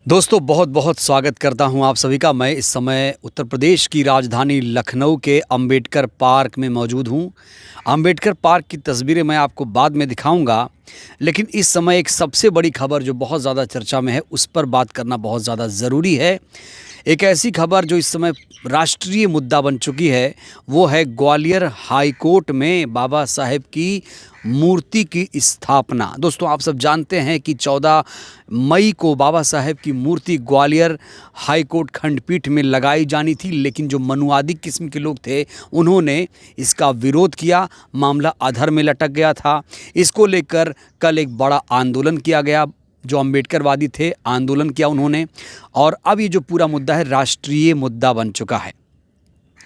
दोस्तों बहुत बहुत स्वागत करता हूं आप सभी का। मैं इस समय उत्तर प्रदेश की राजधानी लखनऊ के अंबेडकर पार्क में मौजूद हूं। अंबेडकर पार्क की तस्वीरें मैं आपको बाद में दिखाऊंगा, लेकिन इस समय एक सबसे बड़ी खबर जो बहुत ज़्यादा चर्चा में है उस पर बात करना बहुत ज़्यादा ज़रूरी है। एक ऐसी खबर जो इस समय राष्ट्रीय मुद्दा बन चुकी है, वो है ग्वालियर हाई कोर्ट में बाबा साहेब की मूर्ति की स्थापना। दोस्तों आप सब जानते हैं कि 14 मई को बाबा साहेब की मूर्ति ग्वालियर हाई कोर्ट खंडपीठ में लगाई जानी थी, लेकिन जो मनुवादी किस्म के लोग थे उन्होंने इसका विरोध किया। मामला अधर में लटक गया था। इसको लेकर कल एक बड़ा आंदोलन किया गया। जो अम्बेडकरवादी थे आंदोलन किया उन्होंने, और अब ये जो पूरा मुद्दा है राष्ट्रीय मुद्दा बन चुका है।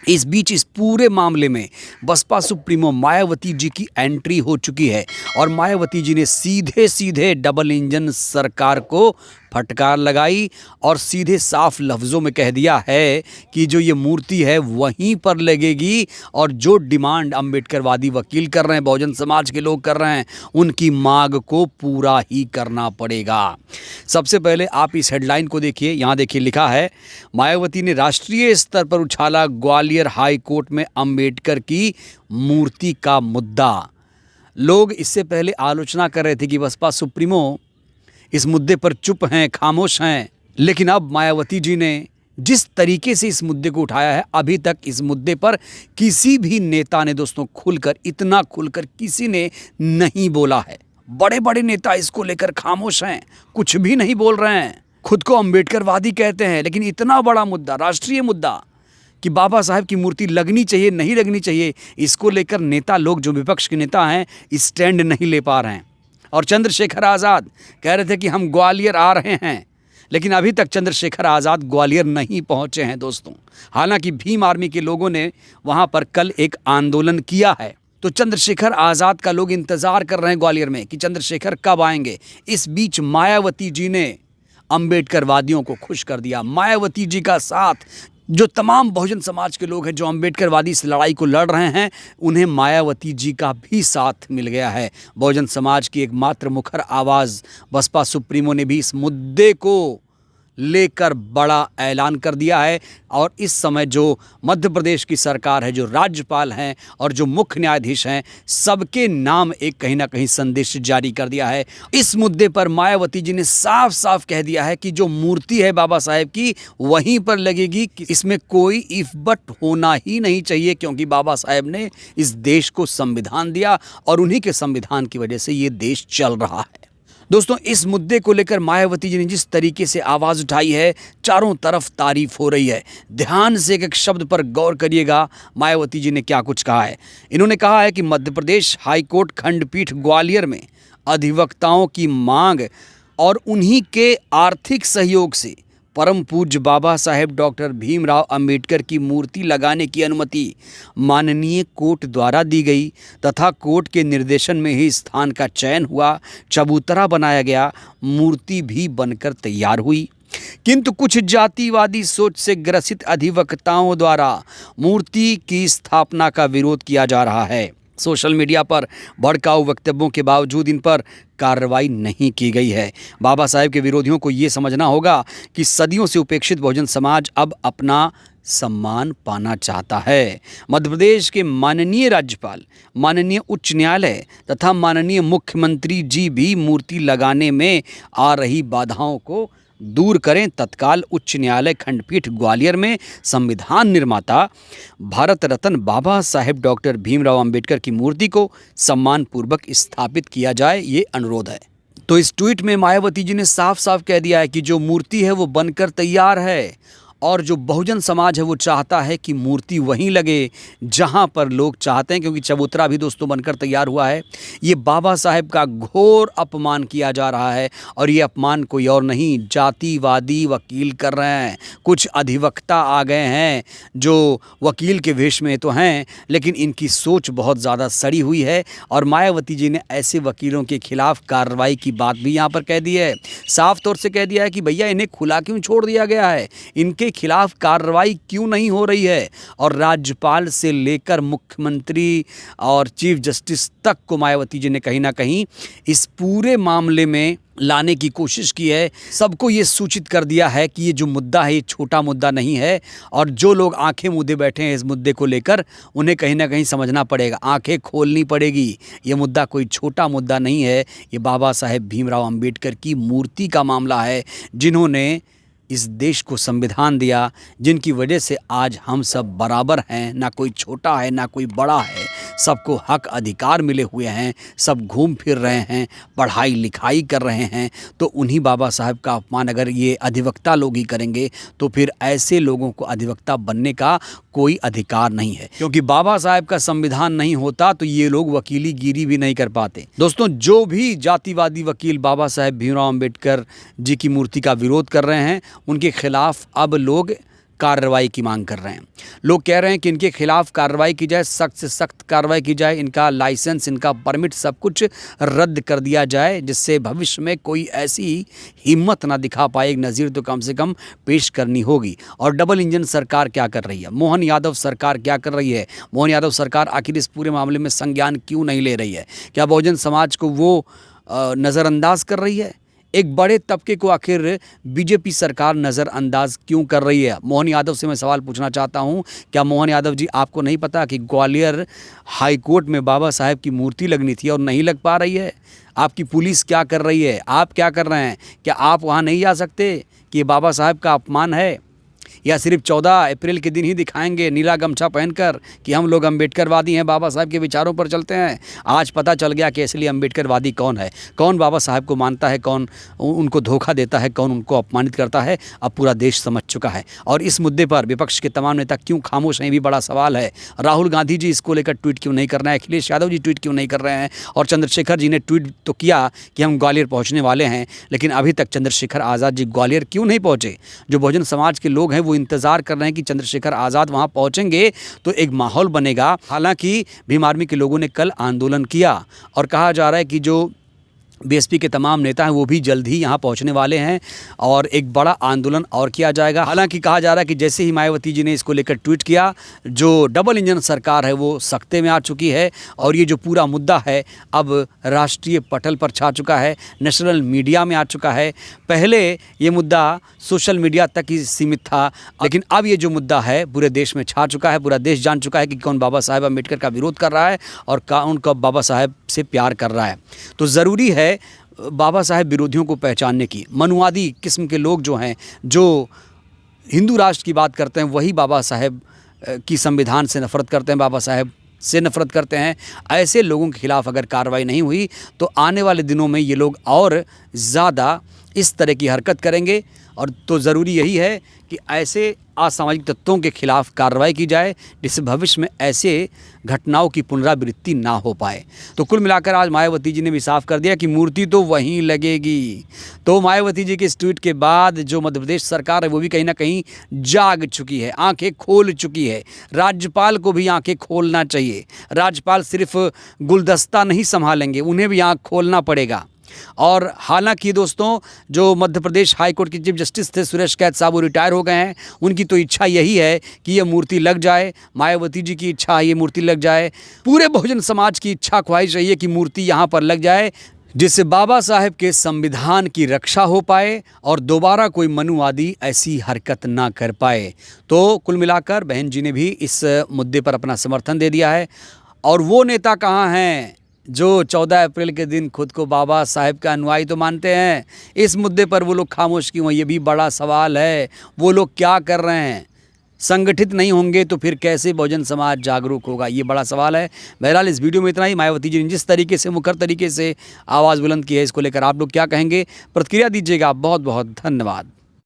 इस बीच इस पूरे मामले में बसपा सुप्रीमो मायावती जी की एंट्री हो चुकी है और मायावती जी ने सीधे सीधे डबल इंजन सरकार को फटकार लगाई और सीधे साफ लफ्ज़ों में कह दिया है कि जो ये मूर्ति है वहीं पर लगेगी और जो डिमांड अम्बेडकरवादी वकील कर रहे हैं, बहुजन समाज के लोग कर रहे हैं, उनकी मांग को पूरा ही करना पड़ेगा। सबसे पहले आप इस हेडलाइन को देखिए। यहाँ देखिए लिखा है, मायावती ने राष्ट्रीय स्तर पर उछाला ग्वालियर हाई कोर्ट में अम्बेडकर की मूर्ति का मुद्दा। लोग इससे पहले आलोचना कर रहे थे कि बसपा सुप्रीमो इस मुद्दे पर चुप हैं, खामोश हैं, लेकिन अब मायावती जी ने जिस तरीके से इस मुद्दे को उठाया है, अभी तक इस मुद्दे पर किसी भी नेता ने दोस्तों इतना खुलकर किसी ने नहीं बोला है। बड़े बड़े नेता इसको लेकर खामोश हैं, कुछ भी नहीं बोल रहे हैं, खुद को अम्बेडकरवादी कहते हैं, लेकिन इतना बड़ा मुद्दा, राष्ट्रीय मुद्दा कि बाबा साहब की मूर्ति लगनी चाहिए नहीं लगनी चाहिए, इसको लेकर नेता लोग जो विपक्ष के नेता हैं स्टैंड नहीं ले पा रहे हैं। और चंद्रशेखर आज़ाद कह रहे थे कि हम ग्वालियर आ रहे हैं, लेकिन अभी तक चंद्रशेखर आज़ाद ग्वालियर नहीं पहुंचे हैं दोस्तों। हालांकि भीम आर्मी के लोगों ने वहां पर कल एक आंदोलन किया है, तो चंद्रशेखर आज़ाद का लोग इंतज़ार कर रहे हैं ग्वालियर में कि चंद्रशेखर कब आएंगे। इस बीच मायावती जी ने अम्बेडकरवादियों को खुश कर दिया। मायावती जी का साथ जो तमाम बहुजन समाज के लोग हैं जो अम्बेडकरवादी इस लड़ाई को लड़ रहे हैं, उन्हें मायावती जी का भी साथ मिल गया है। बहुजन समाज की एकमात्र मुखर आवाज़ बसपा सुप्रीमो ने भी इस मुद्दे को लेकर बड़ा ऐलान कर दिया है। और इस समय जो मध्य प्रदेश की सरकार है, जो राज्यपाल हैं और जो मुख्य न्यायाधीश हैं, सबके नाम एक कहीं ना कहीं संदेश जारी कर दिया है। इस मुद्दे पर मायावती जी ने साफ साफ कह दिया है कि जो मूर्ति है बाबा साहेब की वहीं पर लगेगी, इसमें कोई इफ बट होना ही नहीं चाहिए, क्योंकि बाबा साहेब ने इस देश को संविधान दिया और उन्हीं के संविधान की वजह से ये देश चल रहा है। दोस्तों इस मुद्दे को लेकर मायावती जी ने जिस तरीके से आवाज़ उठाई है, चारों तरफ तारीफ हो रही है। ध्यान से एक एक शब्द पर गौर करिएगा, मायावती जी ने क्या कुछ कहा है। इन्होंने कहा है कि मध्य प्रदेश हाईकोर्ट खंडपीठ ग्वालियर में अधिवक्ताओं की मांग और उन्हीं के आर्थिक सहयोग से परम पूज्य बाबा साहेब डॉक्टर भीमराव अंबेडकर की मूर्ति लगाने की अनुमति माननीय कोर्ट द्वारा दी गई तथा कोर्ट के निर्देशन में ही स्थान का चयन हुआ, चबूतरा बनाया गया, मूर्ति भी बनकर तैयार हुई। किंतु कुछ जातिवादी सोच से ग्रसित अधिवक्ताओं द्वारा मूर्ति की स्थापना का विरोध किया जा रहा है। सोशल मीडिया पर भड़काऊ वक्तव्यों के बावजूद इन पर कार्रवाई नहीं की गई है। बाबा साहेब के विरोधियों को ये समझना होगा कि सदियों से उपेक्षित बहुजन समाज अब अपना सम्मान पाना चाहता है। मध्य प्रदेश के माननीय राज्यपाल, माननीय उच्च न्यायालय तथा माननीय मुख्यमंत्री जी भी मूर्ति लगाने में आ रही बाधाओं को दूर करें। तत्काल उच्च न्यायालय खंडपीठ ग्वालियर में संविधान निर्माता भारत रत्न बाबा साहेब डॉक्टर भीमराव अंबेडकर की मूर्ति को सम्मानपूर्वक स्थापित किया जाए, ये अनुरोध है। तो इस ट्वीट में मायावती जी ने साफ साफ कह दिया है कि जो मूर्ति है वो बनकर तैयार है और जो बहुजन समाज है वो चाहता है कि मूर्ति वहीं लगे जहां पर लोग चाहते हैं, क्योंकि चबूतरा भी दोस्तों बनकर तैयार हुआ है। ये बाबा साहेब का घोर अपमान किया जा रहा है और ये अपमान कोई और नहीं, जातिवादी वकील कर रहे हैं। कुछ अधिवक्ता आ गए हैं जो वकील के वेश में तो हैं, लेकिन इनकी सोच बहुत ज़्यादा सड़ी हुई है और मायावती जी ने ऐसे वकीलों के खिलाफ कार्रवाई की बात भी यहाँ पर कह दी है। साफ तौर से कह दिया है कि भैया इन्हें खुला क्यों छोड़ दिया गया है, इनके खिलाफ कार्रवाई क्यों नहीं हो रही है। और राज्यपाल से लेकर मुख्यमंत्री और चीफ जस्टिस तक को मायावती जी ने कहीं ना कहीं इस पूरे मामले में लाने की कोशिश की है। सबको ये सूचित कर दिया है कि ये जो मुद्दा है ये छोटा मुद्दा नहीं है, और जो लोग आंखें मूंदे बैठे हैं इस मुद्दे को लेकर उन्हें कहीं ना कहीं समझना पड़ेगा, आंखें खोलनी पड़ेगी। ये मुद्दा कोई छोटा मुद्दा नहीं है, ये बाबा साहेब भीमराव अंबेडकर की मूर्ति का मामला है, जिन्होंने इस देश को संविधान दिया, जिनकी वजह से आज हम सब बराबर हैं, ना कोई छोटा है ना कोई बड़ा है, सबको हक अधिकार मिले हुए हैं, सब घूम फिर रहे हैं, पढ़ाई लिखाई कर रहे हैं। तो उन्हीं बाबा साहब का अपमान अगर ये अधिवक्ता लोग ही करेंगे तो फिर ऐसे लोगों को अधिवक्ता बनने का कोई अधिकार नहीं है, क्योंकि बाबा साहब का संविधान नहीं होता तो ये लोग वकीली गिरी भी नहीं कर पाते। दोस्तों, जो भी जातिवादी वकील बाबा साहेब भीमराव अंबेडकर जी की मूर्ति का विरोध कर रहे हैं, उनके खिलाफ अब लोग कार्रवाई की मांग कर रहे हैं। लोग कह रहे हैं कि इनके खिलाफ कार्रवाई की जाए, सख्त से सख्त कार्रवाई की जाए, इनका लाइसेंस, इनका परमिट सब कुछ रद्द कर दिया जाए, जिससे भविष्य में कोई ऐसी हिम्मत ना दिखा पाए। एक नज़ीर तो कम से कम पेश करनी होगी। और डबल इंजन सरकार क्या कर रही है, मोहन यादव सरकार क्या कर रही है, मोहन यादव सरकार आखिर इस पूरे मामले में संज्ञान क्यों नहीं ले रही है? क्या बहुजन समाज को वो नज़रअंदाज कर रही है? एक बड़े तबके को आखिर बीजेपी सरकार नज़रअंदाज क्यों कर रही है? मोहन यादव से मैं सवाल पूछना चाहता हूं, क्या मोहन यादव जी आपको नहीं पता कि ग्वालियर हाई कोर्ट में बाबा साहेब की मूर्ति लगनी थी और नहीं लग पा रही है? आपकी पुलिस क्या कर रही है, आप क्या कर रहे हैं? क्या आप वहां नहीं जा सकते कि ये बाबा साहेब का अपमान है? या सिर्फ 14 अप्रैल के दिन ही दिखाएंगे नीला गमछा पहनकर कि हम लोग अम्बेडकरवादी हैं, बाबा साहब के विचारों पर चलते हैं? आज पता चल गया कि असली अम्बेडकरवादी कौन है, कौन बाबा साहब को मानता है, कौन उनको धोखा देता है, कौन उनको अपमानित करता है। अब पूरा देश समझ चुका है। और इस मुद्दे पर विपक्ष के तमाम नेता क्यों खामोश हैं, भी बड़ा सवाल है। राहुल गांधी जी इसको लेकर ट्वीट क्यों नहीं कर रहे हैं, अखिलेश यादव जी ट्वीट क्यों नहीं कर रहे हैं, और चंद्रशेखर जी ने ट्वीट तो किया कि हम ग्वालियर पहुँचने वाले हैं, लेकिन अभी तक चंद्रशेखर आज़ाद जी ग्वालियर क्यों नहीं पहुँचे? जो बहुजन समाज के लोग हैं वो इंतज़ार कर रहे हैं कि चंद्रशेखर आज़ाद वहां पहुंचेंगे तो एक माहौल बनेगा। हालांकि भीम आर्मी के लोगों ने कल आंदोलन किया और कहा जा रहा है कि जो बीएसपी के तमाम नेता हैं वो भी जल्द ही यहाँ पहुँचने वाले हैं और एक बड़ा आंदोलन और किया जाएगा। हालांकि कहा जा रहा है कि जैसे ही मायावती जी ने इसको लेकर ट्वीट किया, जो डबल इंजन सरकार है वो सख्ते में आ चुकी है और ये जो पूरा मुद्दा है अब राष्ट्रीय पटल पर छा चुका है, नेशनल मीडिया में आ चुका है। पहले ये मुद्दा सोशल मीडिया तक ही सीमित था, लेकिन अब ये जो मुद्दा है पूरे देश में छा चुका है। पूरा देश जान चुका है कि कौन बाबा साहेब अम्बेडकर का विरोध कर रहा है और कौन कब बाबा साहेब से प्यार कर रहा है। तो ज़रूरी है बाबा साहेब विरोधियों को पहचानने की। मनुवादी किस्म के लोग जो हैं, जो हिंदू राष्ट्र की बात करते हैं, वही बाबा साहेब की संविधान से नफ़रत करते हैं, बाबा साहेब से नफ़रत करते हैं। ऐसे लोगों के खिलाफ अगर कार्रवाई नहीं हुई तो आने वाले दिनों में ये लोग और ज़्यादा इस तरह की हरकत करेंगे। और तो ज़रूरी यही है कि ऐसे असामाजिक तत्वों के खिलाफ कार्रवाई की जाए, जिससे भविष्य में ऐसे घटनाओं की पुनरावृत्ति ना हो पाए। तो कुल मिलाकर आज मायावती जी ने भी साफ कर दिया कि मूर्ति तो वहीं लगेगी। तो मायावती जी के इस ट्वीट के बाद जो मध्य प्रदेश सरकार है वो भी कहीं ना कहीं जाग चुकी है, आंखें खोल चुकी है। राज्यपाल को भी आंखें खोलना चाहिए। राज्यपाल सिर्फ गुलदस्ता नहीं संभालेंगे, उन्हें भी आंख खोलना पड़ेगा। और हालांकि दोस्तों, जो मध्य प्रदेश हाई कोर्ट के चीफ जस्टिस थे सुरेश कैत साहब, वो रिटायर हो गए हैं। उनकी तो इच्छा यही है कि ये मूर्ति लग जाए। मायावती जी की इच्छा है ये मूर्ति लग जाए। पूरे बहुजन समाज की इच्छा ख्वाहिश रही है कि मूर्ति यहाँ पर लग जाए, जिससे बाबा साहेब के संविधान की रक्षा हो पाए और दोबारा कोई मनुवादी ऐसी हरकत ना कर पाए। तो कुल मिलाकर बहन जी ने भी इस मुद्दे पर अपना समर्थन दे दिया है। और वो नेता कहाँ हैं जो 14 अप्रैल के दिन खुद को बाबा साहेब का अनुयायी तो मानते हैं? इस मुद्दे पर वो लोग खामोश क्यों हैं, ये भी बड़ा सवाल है। वो लोग क्या कर रहे हैं? संगठित नहीं होंगे तो फिर कैसे बहुजन समाज जागरूक होगा, ये बड़ा सवाल है। बहरहाल इस वीडियो में इतना ही। मायावती जी ने जिस तरीके से मुखर तरीके से आवाज़ बुलंद की है, इसको लेकर आप लोग क्या कहेंगे? प्रतिक्रिया दीजिएगा। बहुत बहुत धन्यवाद।